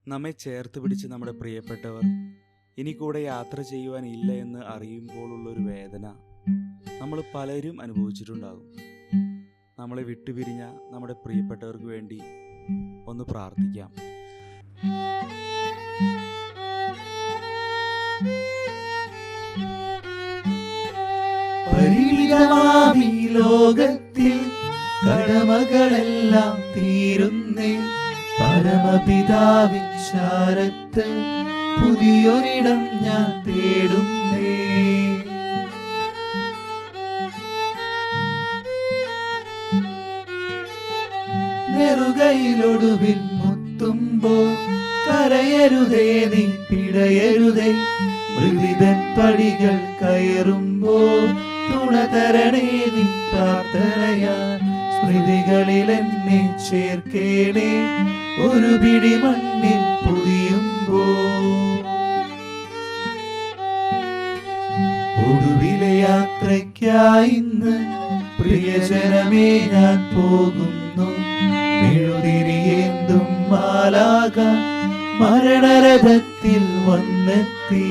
നമ്മെ ചേർത്ത് പിടിച്ച് നമ്മുടെ പ്രിയപ്പെട്ടവർ ഇനി കൂടെ യാത്ര ചെയ്യുവാനില്ല എന്ന് അറിയുമ്പോഴുള്ളൊരു വേദന നമ്മൾ പലരും അനുഭവിച്ചിട്ടുണ്ടാകും. നമ്മളെ വിട്ടുപിരിഞ്ഞ നമ്മുടെ പ്രിയപ്പെട്ടവർക്ക് വേണ്ടി ഒന്ന് പ്രാർത്ഥിക്കാം. പരിമിതമാമീ ലോകത്തിൽ കടമകളെല്ലാം തീരുന്നേ, പരമപിതാവിൻ ശാരത്ത് പുതിയൊരിടം ഞാൻ തേടുന്നേ. നെറുകയിലൊടുവിൽ മുത്തുമ്പോൾ കരയരുതേ നീ പിടയരുതേ, മൃതിതൻ പടികൾ കയറുമ്പോൾ തുണ തരണേ നിൻ പ്രാർത്ഥനയാ. സ്മൃതികളിൽ എന്നെ ചേർക്കേണേ ഒരു പിടി മണ്ണിൽ പൊതിയുമ്പോ. ഒടുവിലെ യാത്രയ്ക്കായി ഇന്ന് പ്രിയജനമേ ഞാൻ പോകുന്നു. മെഴുതിരിയേന്തും മാലാഖ മരണരഥത്തിൽ വന്നെത്തി.